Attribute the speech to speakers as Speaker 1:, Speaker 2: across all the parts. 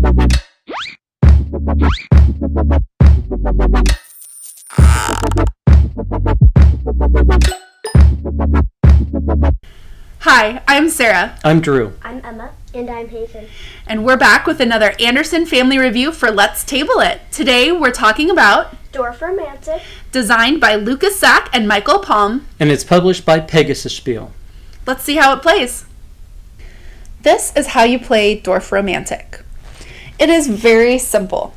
Speaker 1: Hi, I'm Sarah.
Speaker 2: I'm Drew.
Speaker 3: I'm Emma. And I'm Hazen.
Speaker 1: And we're back with another Anderson Family Review for Let's Table It. Today we're talking about
Speaker 3: Dorfromantik,
Speaker 1: designed by Lucas Sack and Michael Palm.
Speaker 2: And it's published by Pegasus Spiele.
Speaker 1: Let's see how it plays. This is how you play Dorfromantik. It is very simple.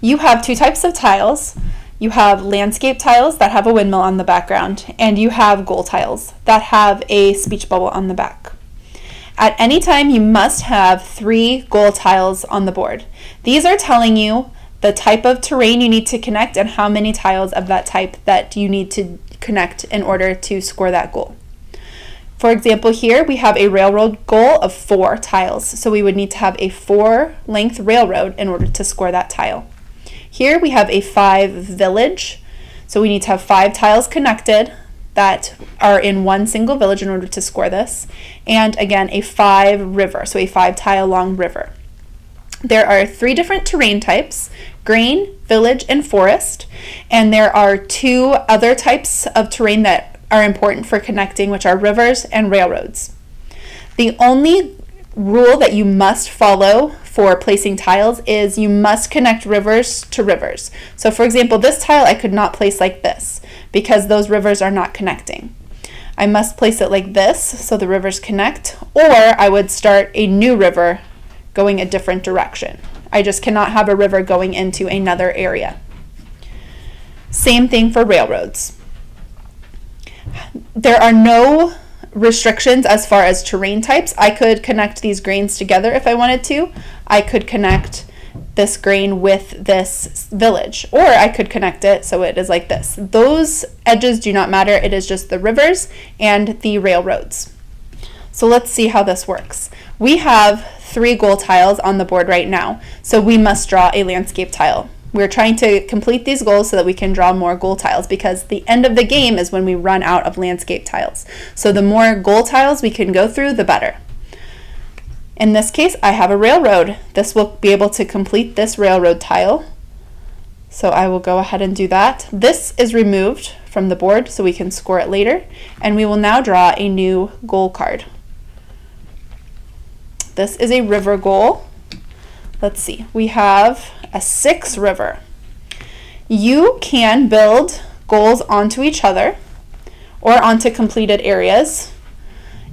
Speaker 1: You have two types of tiles. You have landscape tiles that have a windmill on the background, and you have goal tiles that have a speech bubble on the back. At any time, you must have 3 goal tiles on the board. These are telling you the type of terrain you need to connect and how many tiles of that type that you need to connect in order to score that goal. For example, here we have a railroad goal of 4 tiles, so we would need to have a 4-length railroad in order to score that tile. Here we have a 5 village, so we need to have 5 tiles connected that are in one single village in order to score this, and again a 5 river, so a 5 tile long river. There are 3 different terrain types: grain, village, and forest, and there are 2 other types of terrain that are important for connecting, which are rivers and railroads. The only rule that you must follow for placing tiles is you must connect rivers to rivers. So for example, this tile I could not place like this because those rivers are not connecting. I must place it like this so the rivers connect, or I would start a new river going a different direction. I just cannot have a river going into another area. Same thing for railroads. There are no restrictions as far as terrain types. I could connect these grains together if I wanted to. I could connect this grain with this village, or I could connect it so it is like this. Those edges do not matter. It is just the rivers and the railroads. So let's see how this works. We have 3 goal tiles on the board right now, so we must draw a landscape tile. We're trying to complete these goals so that we can draw more goal tiles, because the end of the game is when we run out of landscape tiles. So the more goal tiles we can go through, the better. In this case, I have a railroad. This will be able to complete this railroad tile. So I will go ahead and do that. This is removed from the board so we can score it later. And we will now draw a new goal card. This is a river goal. Let's see, we have a 6 river. You can build goals onto each other or onto completed areas.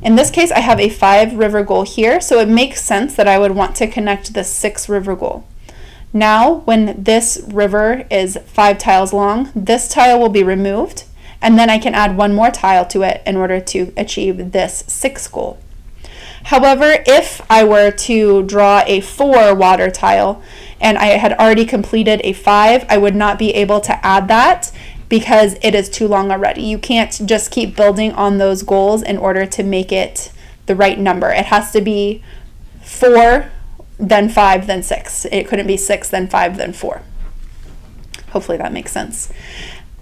Speaker 1: In this case, I have a 5 river goal here, so it makes sense that I would want to connect the 6 river goal. Now, when this river is 5 tiles long, this tile will be removed, and then I can add 1 more tile to it in order to achieve this 6 goal. However, if I were to draw a 4 water tile and I had already completed a 5, I would not be able to add that because it is too long already. You can't just keep building on those goals in order to make it the right number. It has to be 4, then 5, then 6. It couldn't be 6, then 5, then 4. Hopefully that makes sense.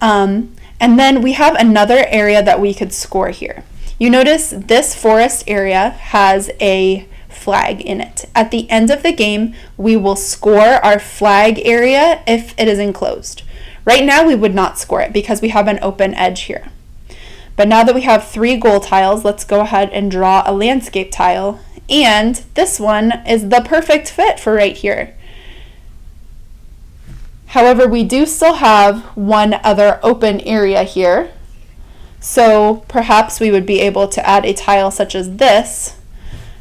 Speaker 1: And then we have another area that we could score here. You notice this forest area has a flag in it. At the end of the game, we will score our flag area if it is enclosed. Right now, we would not score it because we have an open edge here. But now that we have 3 goal tiles, let's go ahead and draw a landscape tile. And this one is the perfect fit for right here. However, we do still have one other open area here. So perhaps we would be able to add a tile such as this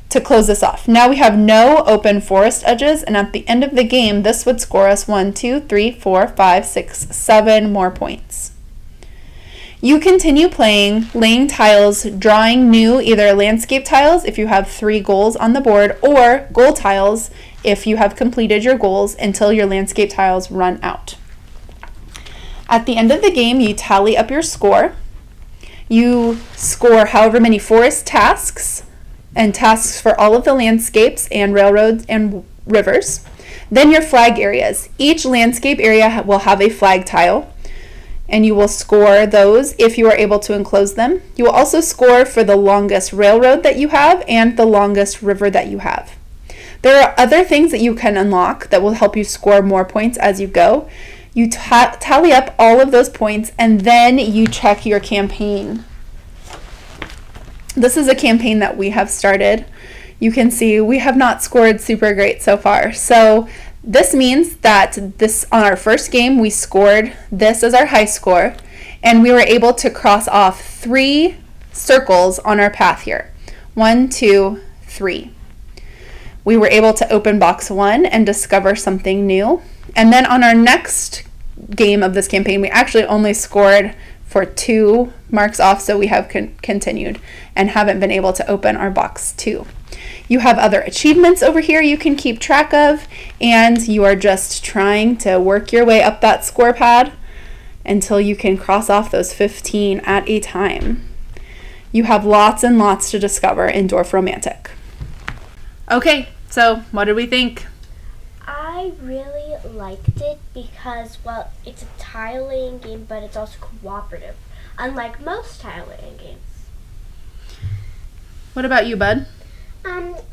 Speaker 1: to close this off. Now we have no open forest edges, and at the end of the game, this would score us 1, 2, 3, 4, 5, 6, 7 more points. You continue playing, laying tiles, drawing new either landscape tiles if you have 3 goals on the board, or goal tiles if you have completed your goals until your landscape tiles run out. At the end of the game, you tally up your score. You score however many forest tasks and tasks for all of the landscapes and railroads and rivers. Then your flag areas. Each landscape area will have a flag tile, and you will score those if you are able to enclose them. You will also score for the longest railroad that you have and the longest river that you have. There are other things that you can unlock that will help you score more points as you go. You tally up all of those points, and then you check your campaign. This is a campaign that we have started. You can see we have not scored super great so far. So this means that on our first game, we scored this as our high score, and we were able to cross off 3 circles on our path here. 1, 2, 3. We were able to open box 1 and discover something new. And then on our next game of this campaign, we actually only scored for 2 marks off, so we have continued and haven't been able to open our box 2. You have other achievements over here you can keep track of, and you are just trying to work your way up that score pad until you can cross off those 15 at a time. You have lots and lots to discover in Dorfromantik. Okay, so what did we think?
Speaker 3: I really liked it because, well, it's a tile-laying game, but it's also cooperative, unlike most tile-laying games.
Speaker 1: What about you, bud?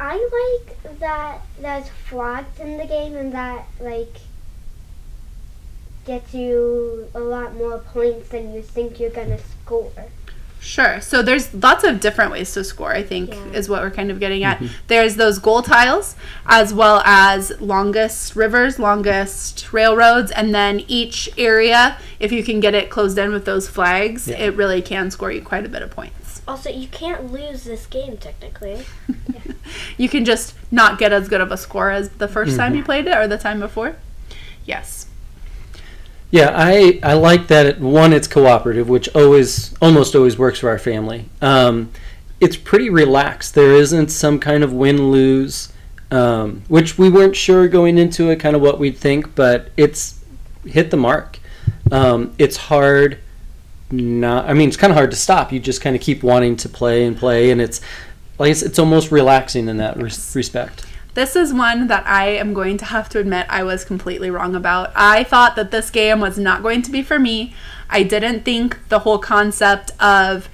Speaker 3: I like that there's flags in the game and that, gets you a lot more points than you think you're gonna score.
Speaker 1: Sure. So there's lots of different ways to score, I think, is what we're kind of getting at. There's those goal tiles, as well as longest rivers, longest railroads, and then each area, if you can get it closed in with those flags, it really can score you quite a bit of points.
Speaker 3: Also, you can't lose this game, technically.
Speaker 1: You can just not get as good of a score as the first time you played it or the time before. Yes.
Speaker 2: Yeah, I like that it's cooperative, which almost always works for our family. It's pretty relaxed. There isn't some kind of win-lose, which we weren't sure going into it, kind of what we'd think, but it's hit the mark. It's hard. It's kind of hard to stop. You just kind of keep wanting to play, and it's almost relaxing in that respect.
Speaker 1: This is one that I am going to have to admit I was completely wrong about. I thought that this game was not going to be for me. I didn't think the whole concept of,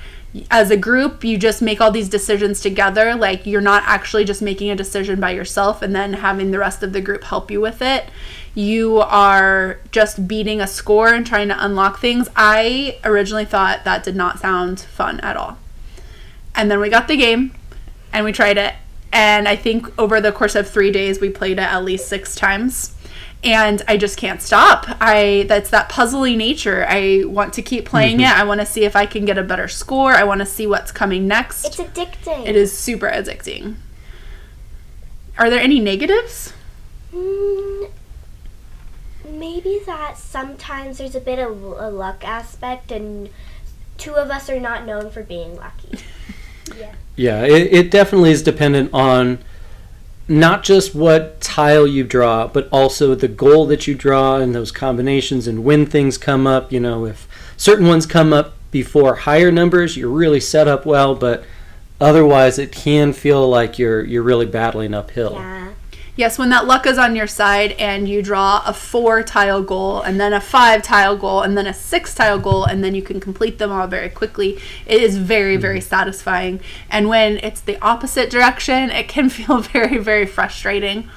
Speaker 1: as a group, you just make all these decisions together. Like, you're not actually just making a decision by yourself and then having the rest of the group help you with it. You are just beating a score and trying to unlock things. I originally thought that did not sound fun at all. And then we got the game and we tried it. And I think over the course of 3 days, we played it at least 6 times. And I just can't stop. That's that puzzly nature. I want to keep playing it. I want to see if I can get a better score. I want to see what's coming next.
Speaker 3: It's addicting.
Speaker 1: It is super addicting. Are there any negatives?
Speaker 3: Maybe that sometimes there's a bit of a luck aspect, and 2 of us are not known for being lucky.
Speaker 2: Yeah, it definitely is dependent on not just what tile you draw, but also the goal that you draw and those combinations and when things come up. You know, if certain ones come up before higher numbers, you're really set up well, but otherwise it can feel like you're really battling uphill.
Speaker 3: Yeah.
Speaker 1: Yes, when that luck is on your side and you draw a 4-tile goal and then a 5-tile goal and then a 6-tile goal and then you can complete them all very quickly, it is very, very satisfying. And when it's the opposite direction, it can feel very, very frustrating.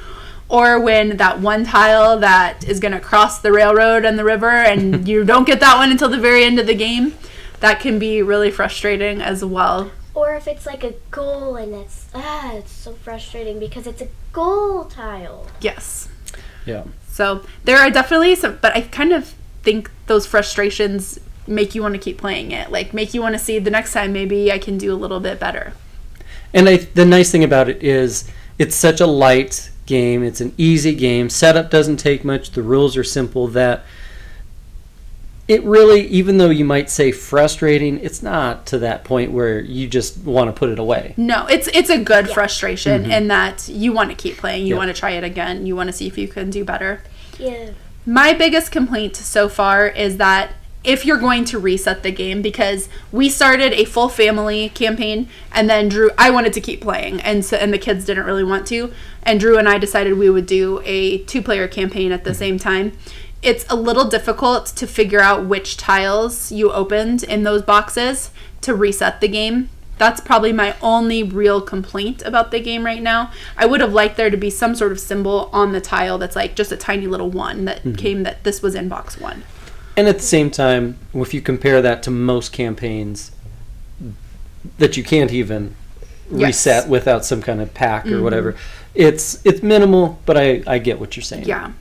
Speaker 1: Or when that one tile that is going to cross the railroad and the river and you don't get that one until the very end of the game, that can be really frustrating as well.
Speaker 3: Or if it's like a goal and it's so frustrating because it's a goal tile.
Speaker 1: Yes.
Speaker 2: Yeah.
Speaker 1: So there are definitely some, but I kind of think those frustrations make you want to keep playing it. Like, make you want to see the next time maybe I can do a little bit better.
Speaker 2: And the nice thing about it is it's such a light game. It's an easy game. Setup doesn't take much. The rules are simple, that it really, even though you might say frustrating, it's not to that point where you just want to put it away.
Speaker 1: No, it's a good frustration in that you want to keep playing. You want to try it again. You want to see if you can do better.
Speaker 3: Yeah.
Speaker 1: My biggest complaint so far is that if you're going to reset the game, because we started a full family campaign and then I wanted to keep playing and the kids didn't really want to, and Drew and I decided we would do a 2-player campaign at the same time. It's a little difficult to figure out which tiles you opened in those boxes to reset the game. That's probably my only real complaint about the game right now. I would have liked there to be some sort of symbol on the tile that's like just a tiny little one that came that this was in box 1.
Speaker 2: And at the same time, if you compare that to most campaigns that you can't even reset without some kind of pack or whatever, it's minimal, but I get what you're saying.
Speaker 1: Yeah.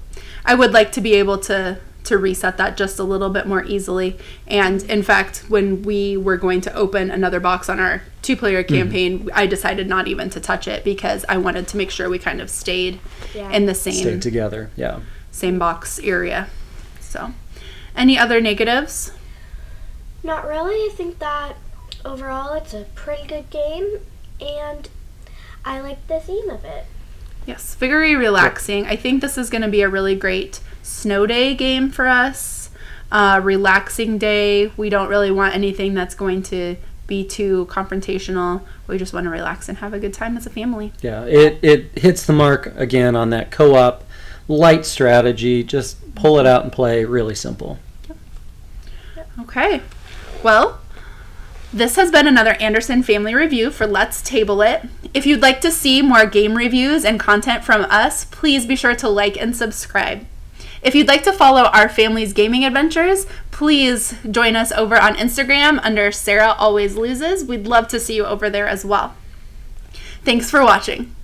Speaker 1: I would like to be able to reset that just a little bit more easily. And in fact, when we were going to open another box on our 2-player campaign, I decided not even to touch it because I wanted to make sure we kind of stayed in the
Speaker 2: Stayed together, yeah.
Speaker 1: Same box area. So, any other negatives?
Speaker 3: Not really. I think that overall it's a pretty good game, and I like the theme of it.
Speaker 1: Yes, very relaxing. I think this is going to be a really great snow day game for us. Relaxing day. We don't really want anything that's going to be too confrontational. We just want to relax and have a good time as a family.
Speaker 2: Yeah, it hits the mark again on that co-op light strategy. Just pull it out and play. Really simple.
Speaker 1: Okay. Well, this has been another Anderson Family Review for Let's Table It. If you'd like to see more game reviews and content from us, please be sure to like and subscribe. If you'd like to follow our family's gaming adventures, please join us over on Instagram under Sarah Always Loses. We'd love to see you over there as well. Thanks for watching.